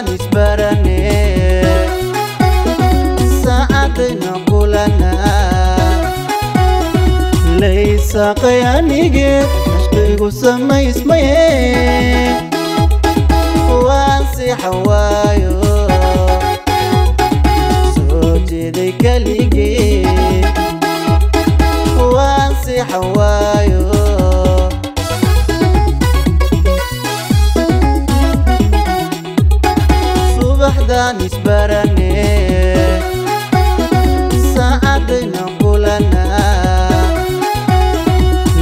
isbarane saacadayna kulana laysa qayaanige ashqaygu samaysmaye waan si xawaayo soo jeeday kaligee waan si xawaayo subaxdaan isbarane saacadayna kulana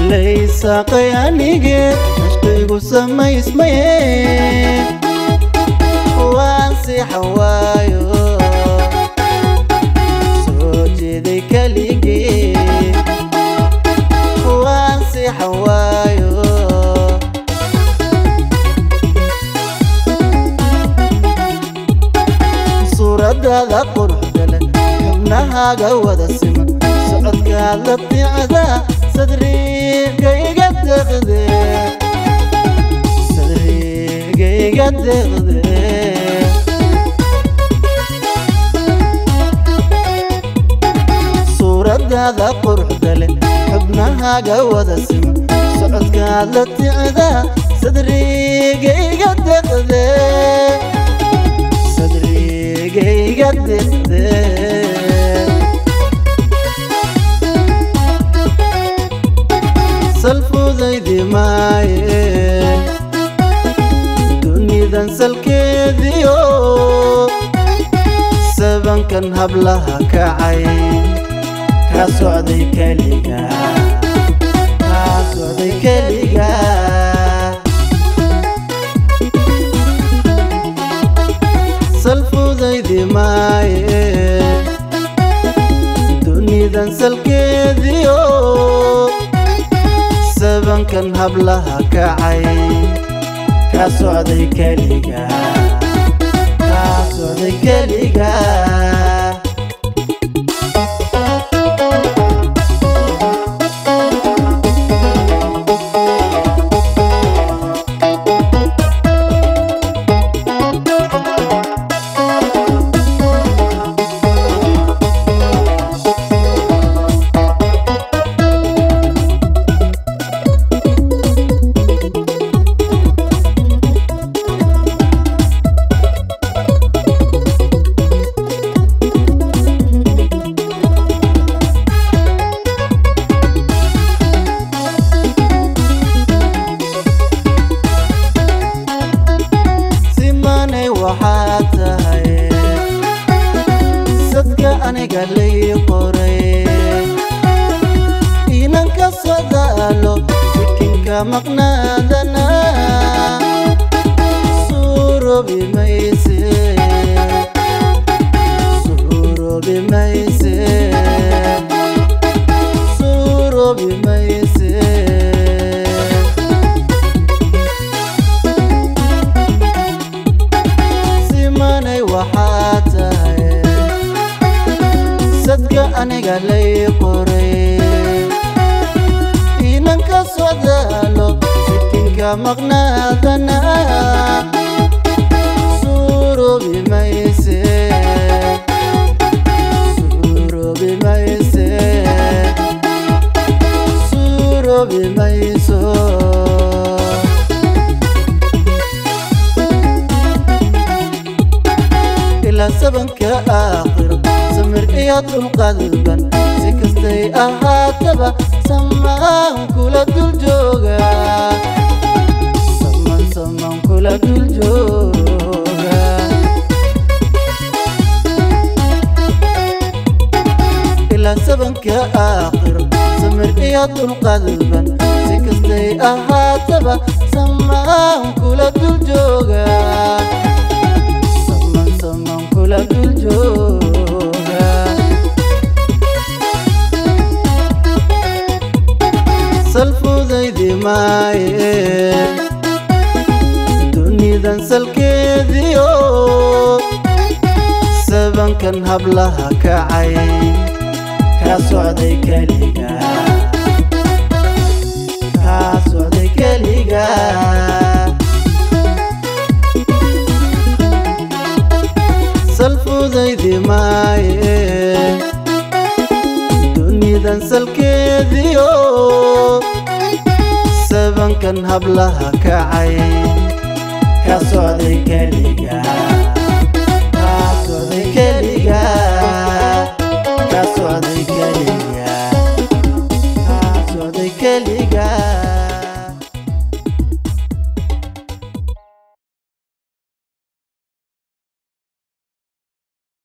laysa qayaanige ashqaygu samaysmaye waan si xawaayo soo jeeday kaligee waan si xawaayo suuradaada quruxda leh xubnahaaga wada siman socodkaad la ticda sadrigayga deqde sadrigayga deqde suuradaada quruxda leh xubnahaaga wada siman socodkaad la ticda sadrigayga deqde sadrigayga deqde salfudaydi maaye dunidan salkeediyo sabankan hablaha kacay kaa socday keliga kaa socday keliga salfudaydi maaye dunidan salkeediyo sabankan hablaha kacay kaa socday keliga kaa socday keliga waxaad tahay sadka aniga lay qoray inan ka socdaalo sikinka maqnaadana suurobi mayse suurobi mayse suurobi mayse waxaad tahay sadka aniga lay qoray inan ka socdaalo sikinka maqnaadana suurobi mayse suurobi mayse suurobi mayso سبنك آخر سمر إياد القلبا سكستي أهاتبا سمان كل الجوغا سمان كل الجوغا إلا سبنك آخر سمر إياد القلبا سكستي أهاتبا سمان كل الجوغا كل الجوغا salfudaydi maaye dunidan salkeediyo sabankan hablaha kacay kaa socday keliga kaa socday keliga maaye dunidan salkeediyo sabankan hablaha kacay ka socday keliga ka socday keliga ka socday keliga